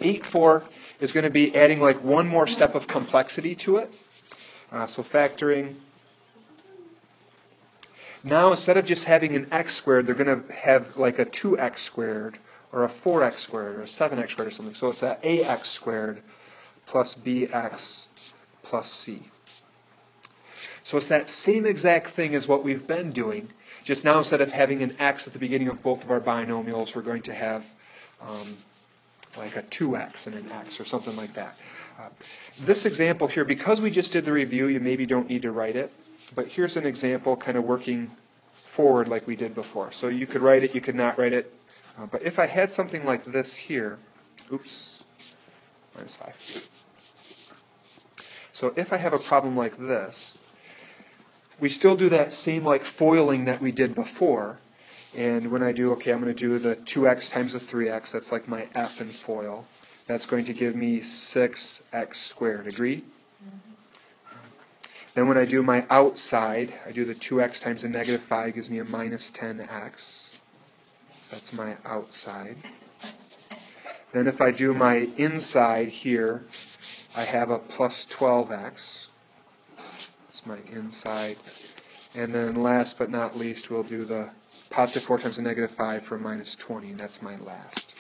8-4 is going to be adding like one more step of complexity to it. So factoring. Now instead of just having an x squared, they're going to have like a 2x squared or a 4x squared or a 7x squared or something. So it's an ax squared plus bx plus c. So it's that same exact thing as what we've been doing, just now instead of having an x at the beginning of both of our binomials, we're going to have like a 2x and an x or something like that. This example here, because we just did the review, you maybe don't need to write it, but here's an example kind of working forward like we did before. So you could write it, you could not write it, but if I had something like this here, oops, minus 5. So if I have a problem like this, we still do that same like foiling that we did before. And when I do, okay, I'm going to do the 2x times the 3x. That's like my f in FOIL. That's going to give me 6x squared. Agree? Then when I do my outside, I do the 2x times the negative 5 gives me a minus 10x. So that's my outside. Then if I do my inside here, I have a plus 12x. That's my inside. And then last but not least, we'll do the positive 4 times the negative 5 for minus 20. That's my last.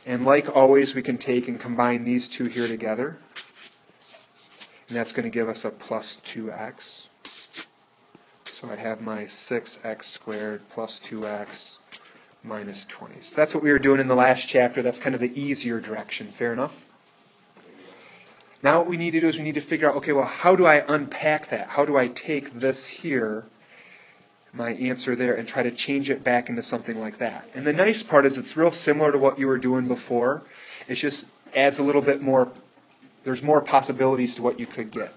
And like always, we can take and combine these two here together. And that's going to give us a plus 2x. So I have my 6x squared plus 2x minus 20. So that's what we were doing in the last chapter. That's kind of the easier direction. Fair enough? Now what we need to do is we need to figure out, okay, well, how do I unpack that? How do I take this here, my answer there, and try to change it back into something like that? And the nice part is it's real similar to what you were doing before. It just adds a little bit more, there's more possibilities to what you could get.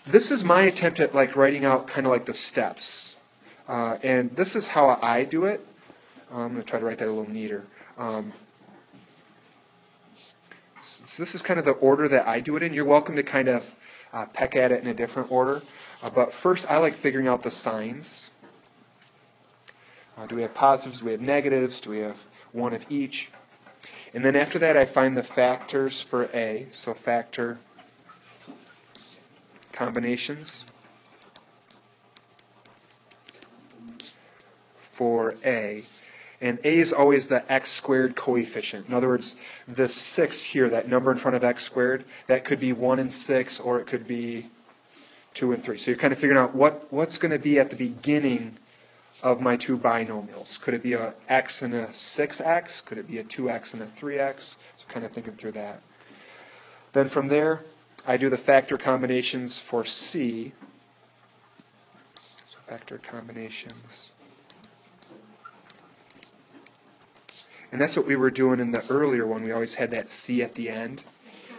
This is my attempt at like writing out kind of like the steps. And this is how I do it. I'm going to try to write that a little neater. So this is kind of the order that I do it in. You're welcome to kind of peck at it in a different order. But first, I like figuring out the signs. Do we have positives? Do we have negatives? Do we have one of each? And then after that, I find the factors for A. So factor combinations for A. And A is always the x squared coefficient. In other words, the 6 here, that number in front of x squared, that could be 1 and 6, or it could be 2 and 3. So you're kind of figuring out what's going to be at the beginning of my two binomials. Could it be a x and a 6x? Could it be a 2x and a 3x? So kind of thinking through that. Then from there, I do the factor combinations for C. So factor combinations. And that's what we were doing in the earlier one. We always had that C at the end.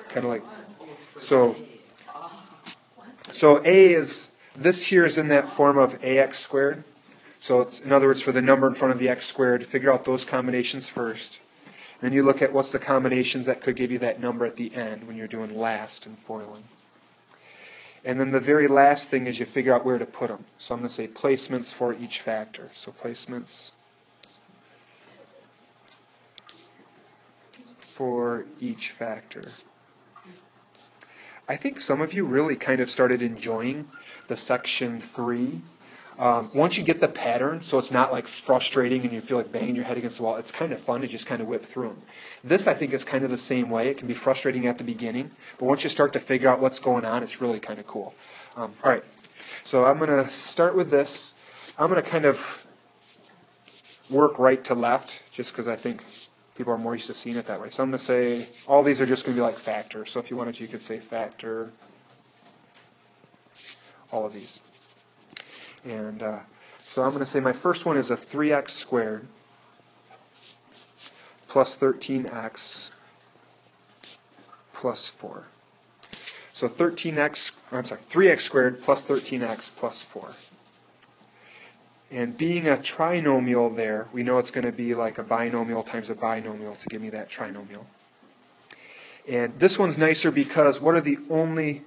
Kind of like, so A is, this here is in that form of ax squared. So it's, in other words, for the number in front of the x squared, figure out those combinations first. Then you look at what's the combinations that could give you that number at the end when you're doing last and foiling. And then the very last thing is you figure out where to put them. So I'm going to say placements for each factor. So placements for each factor. I think some of you really kind of started enjoying the section 3. Once you get the pattern, so it's not like frustrating and you feel like banging your head against the wall, it's kind of fun to just kind of whip through them. This, I think, is kind of the same way. It can be frustrating at the beginning, but once you start to figure out what's going on, it's really kind of cool. All right, so I'm going to start with this. I'm going to kind of work right to left, just because I think people are more used to seeing it that way. So I'm going to say all these are just going to be like factors. So if you wanted to, you could say factor all of these. And so I'm going to say my first one is a 3x squared plus 13x plus 4. So 3x squared plus 13x plus 4. And being a trinomial there, we know it's going to be like a binomial times a binomial to give me that trinomial. And this one's nicer because what are the only...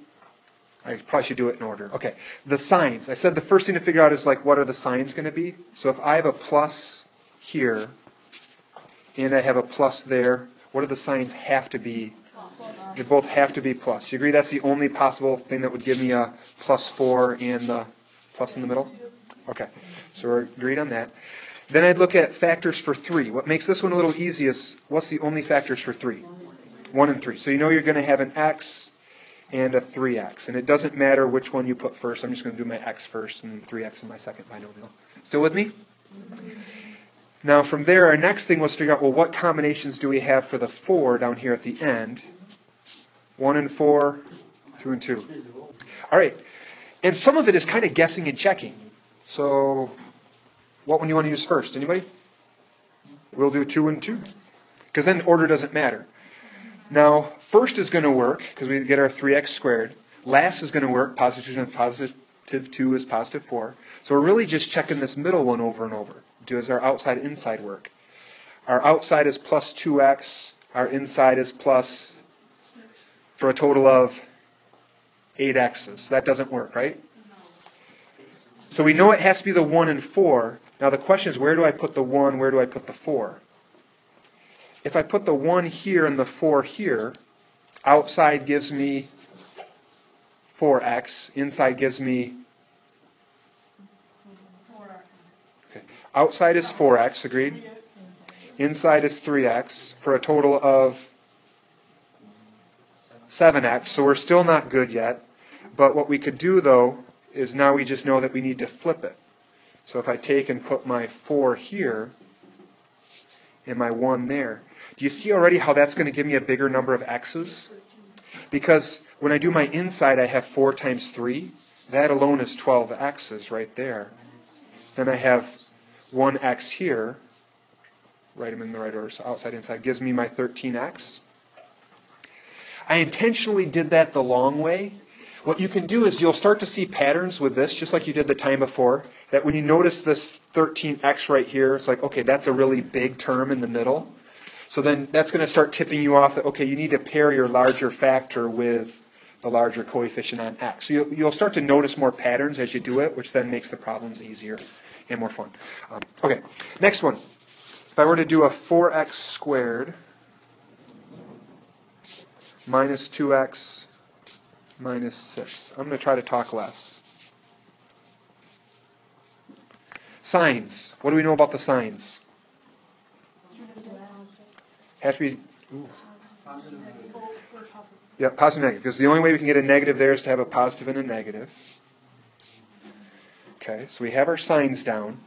I probably should do it in order. Okay, the signs. I said the first thing to figure out is like what are the signs going to be? So if I have a plus here and I have a plus there. What do the signs have to be? They both have to be plus. You agree that's the only possible thing that would give me a +4 and the plus in the middle? Okay, so we're agreed on that. Then I'd look at factors for 3. What makes this one a little easy is, what's the only factors for 3? 1 and 3. So you know you're going to have an x and a 3x. And it doesn't matter which one you put first. I'm just going to do my x first and 3x in my second binomial. Still with me? Now from there, our next thing was to figure out, well, what combinations do we have for the 4 down here at the end? 1 and 4, 2 and 2. All right. And some of it is kind of guessing and checking. So what one do you want to use first? Anybody? We'll do 2 and 2. Because then order doesn't matter. Now, first is going to work, because we get our 3x squared. Last is going to work. Positive 2 times positive 2 is positive 4. So we're really just checking this middle one over and over. Does our outside inside work? Our outside is plus 2x. Our inside is plus, for a total of 8x's. That doesn't work, right? So we know it has to be the 1 and 4. Now the question is, where do I put the 1? Where do I put the 4? If I put the 1 here and the 4 here, outside gives me 4x. Inside gives me... Okay. Outside is 4x, agreed? Inside is 3x for a total of 7x. So we're still not good yet. But what we could do, though, is now we just know that we need to flip it. So if I take and put my 4 here and my 1 there, do you see already how that's going to give me a bigger number of x's? Because when I do my inside, I have 4 times 3. That alone is 12 x's right there. Then I have 1x here. Write them in the right order, so outside, inside gives me my 13x. I intentionally did that the long way. What you can do is you'll start to see patterns with this, just like you did the time before, that when you notice this 13x right here, it's like, okay, that's a really big term in the middle. So then that's going to start tipping you off that, okay, you need to pair your larger factor with the larger coefficient on x. So you'll start to notice more patterns as you do it, which then makes the problems easier and more fun. Okay, next one. If I were to do a 4x squared minus 2x minus 6. I'm going to try to talk less. Signs. What do we know about the signs? Has to be... Yeah, positive and negative. Because the only way we can get a negative there is to have a positive and a negative. Okay, so we have our signs down.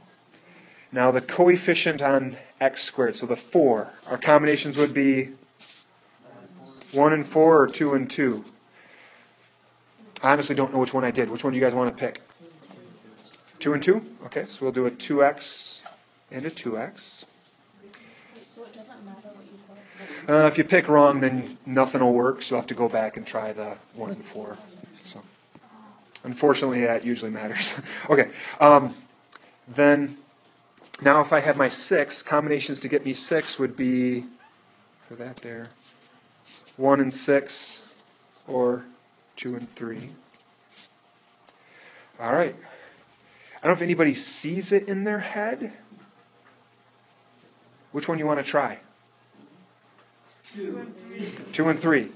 Now the coefficient on x squared, so the 4. Our combinations would be 1 and 4 or 2 and 2. I honestly don't know which one I did. Which one do you guys want to pick? 2 and 2? Okay, so we'll do a 2x and a 2x. So it doesn't matter what you put. If you pick wrong, then nothing will work, so you'll have to go back and try the 1 and 4. So, unfortunately, that usually matters. Okay, then now if I have my 6, combinations to get me 6 would be, for that there, 1 and 6 or 2 and 3. All right. I don't know if anybody sees it in their head. Which one you want to try? 2 and 3. 2 and 3.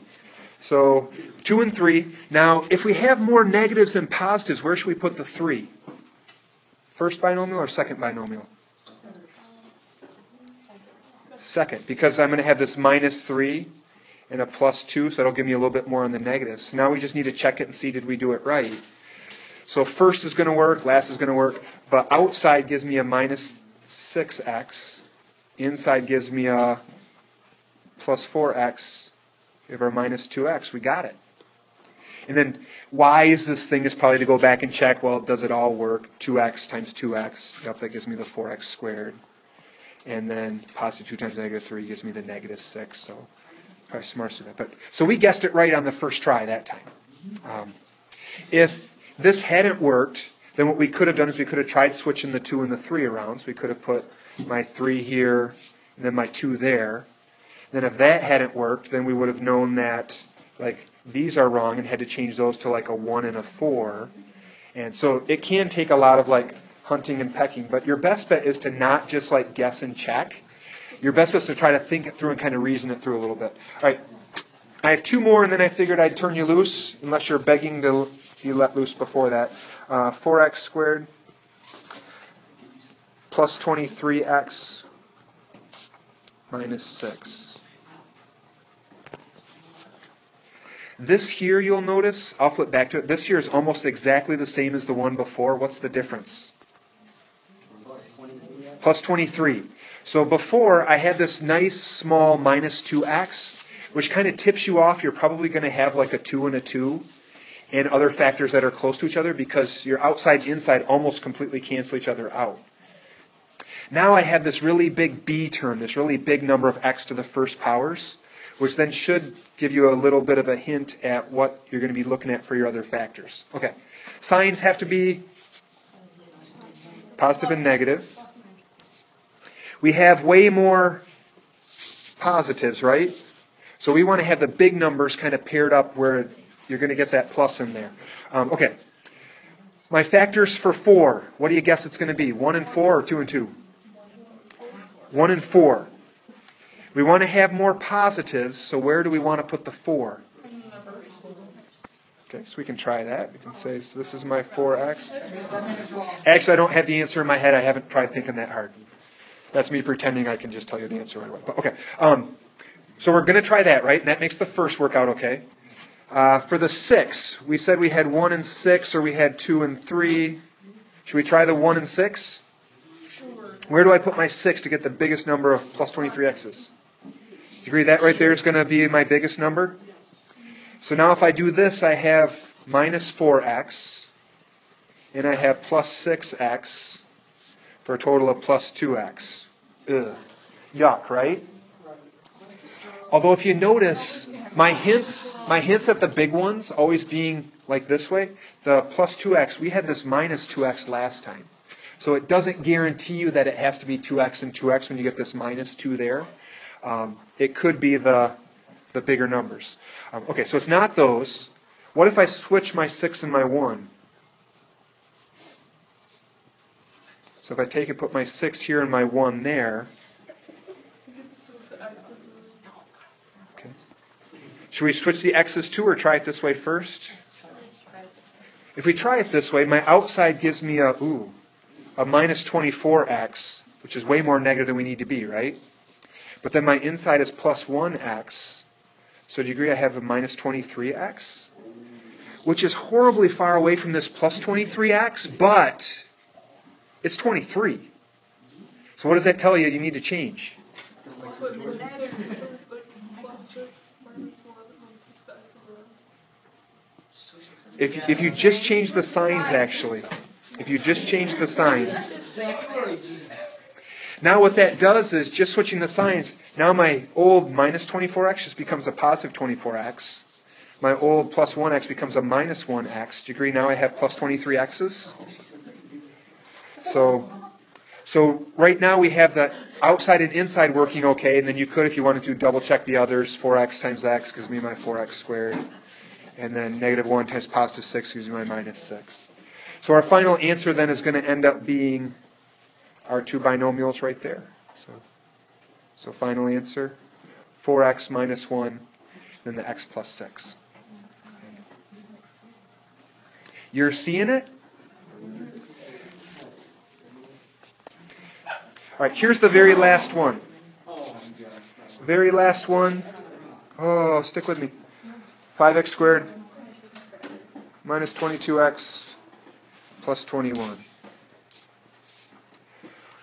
So 2 and 3. Now, if we have more negatives than positives, where should we put the 3? First binomial or second binomial? Second, because I'm going to have this minus 3 and a plus 2, so that'll give me a little bit more on the negatives. So now we just need to check it and see, did we do it right? So first is going to work, last is going to work, but outside gives me a minus 6x. Inside gives me a plus 4x. We have our minus 2x. We got it. And then why is this thing is probably to go back and check, well, does it all work? 2x times 2x. Yep, that gives me the 4x squared. And then positive 2 times negative 3 gives me the negative 6. So probably smart to do that. But, so we guessed it right on the first try that time. If this hadn't worked, then what we could have done is we could have tried switching the 2 and the 3 around. So we could have put my 3 here and then my 2 there. Then if that hadn't worked, then we would have known that like these are wrong and had to change those to like a 1 and a 4. And so it can take a lot of like hunting and pecking. But your best bet is to not just like guess and check. your best bet is to try to think it through and kind of reason it through a little bit. All right. I have two more, and then I figured I'd turn you loose, unless you're begging to be let loose before that. 4x squared plus 23x minus 6. This here, you'll notice, I'll flip back to it. This here is almost exactly the same as the one before. What's the difference? Plus 23. So before, I had this nice small minus 2x, which kind of tips you off. You're probably going to have like a 2 and a 2 and other factors that are close to each other because your outside inside almost completely cancel each other out. Now I have this really big b term, this really big number of x to the first powers, which then should give you a little bit of a hint at what you're going to be looking at for your other factors. Okay, signs have to be positive and negative. We have way more positives, right? So we want to have the big numbers kind of paired up where you're going to get that plus in there. Okay, my factors for 4, what do you guess it's going to be? 1 and 4 or 2 and 2? 1 and 4. We want to have more positives, so where do we want to put the 4? Okay, so we can try that. We can say, so this is my 4x. Actually, I don't have the answer in my head. I haven't tried thinking that hard. That's me pretending I can just tell you the answer right away. But, okay, so we're going to try that, right? And that makes the first work out okay. For the 6, we said we had 1 and 6, or we had 2 and 3. Should we try the 1 and 6? Where do I put my 6 to get the biggest number of plus 23x's? Do you agree that right there is going to be my biggest number? So now if I do this, I have minus 4x, and I have plus 6x, for a total of plus 2x. Ugh. Yuck, right? Although if you notice, my hints at the big ones always being like this way, the plus 2x, we had this minus 2x last time. So it doesn't guarantee you that it has to be 2x and 2x when you get this minus 2 there. It could be the bigger numbers. Okay, so it's not those. What if I switch my 6 and my 1? So if I take and put my 6 here and my 1 there. Okay. Should we switch the x's too or try it this way first? If we try it this way, my outside gives me a minus 24x, which is way more negative than we need to be, right? But then my inside is plus 1x. So do you agree I have a minus 23x? Which is horribly far away from this plus 23x, but it's 23. So what does that tell you you need to change? If you just change the signs, actually. If you just change the signs. Now what that does is, just switching the signs, now my old minus 24x just becomes a positive 24x. My old plus 1x becomes a minus 1x. Do you agree now I have plus 23x's? So right now we have the outside and inside working okay, and then you could, if you wanted to, double check the others. 4x times x gives me my 4x squared. And then negative 1 times positive 6 gives me my minus 6. So our final answer then is going to end up being our two binomials right there. So final answer, 4x minus 1, then the x plus 6. You're seeing it? All right, here's the very last one. Very last one. Oh, stick with me. 5x squared minus 22x plus 21.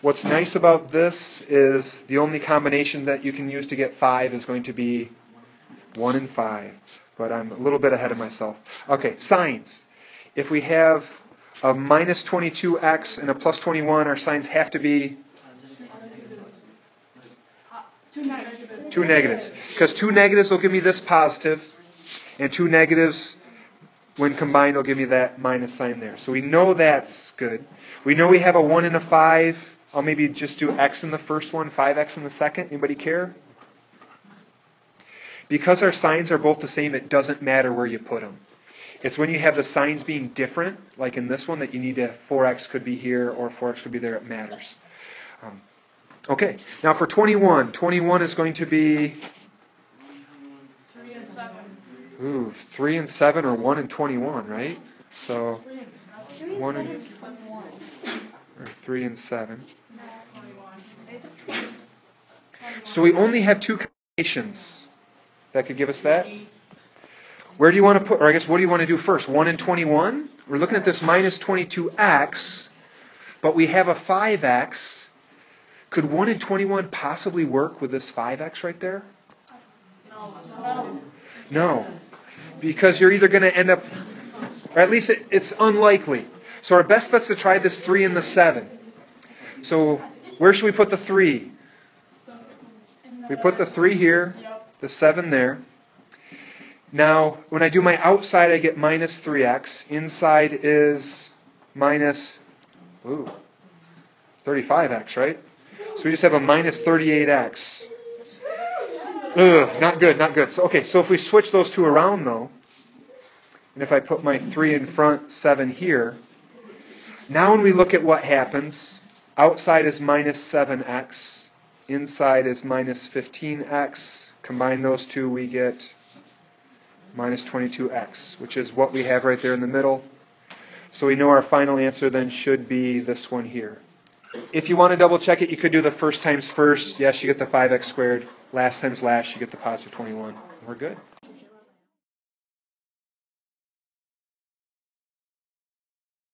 What's nice about this is the only combination that you can use to get 5 is going to be 1 and 5. But I'm a little bit ahead of myself. Okay, signs. If we have a minus 22x and a plus 21, our signs have to be two negatives. Because 2 negatives will give me this positive, and 2 negatives, when combined, will give me that minus sign there. So we know that's good. We know we have a 1 and a 5. I'll maybe just do x in the first one, 5x in the second. Anybody care? Because our signs are both the same, it doesn't matter where you put them. It's when you have the signs being different, like in this one, that you need to, 4x could be here or 4x could be there, it matters. Okay, now for 21, 21 is going to be 3 and 7. 3 and 7 or 1 and 21, right? So 3 and 1 7 and is 21. or 3 and 7. No, 21. It's 21. So we only have two combinations that could give us that. Where do you want to put, or I guess what do you want to do first? 1 and 21? We're looking at this minus 22x, but we have a 5x. Could 1 and 21 possibly work with this 5x right there? No. No, because you're either going to end up, or at least it's unlikely. So our best bet's to try this 3 and the 7. So where should we put the 3? We put the 3 here, the 7 there. Now, when I do my outside, I get minus 3x. Inside is minus 35x, right? So we just have a minus 38x. Ugh, not good, not good. So, okay, so if we switch those two around, though, and if I put my 3 in front, 7 here, now when we look at what happens, outside is minus 7x, inside is minus 15x. Combine those two, we get minus 22x, which is what we have right there in the middle. So we know our final answer then should be this one here. If you want to double check it, you could do the first times first. Yes, you get the 5x squared. Last times last, you get the positive 21. We're good.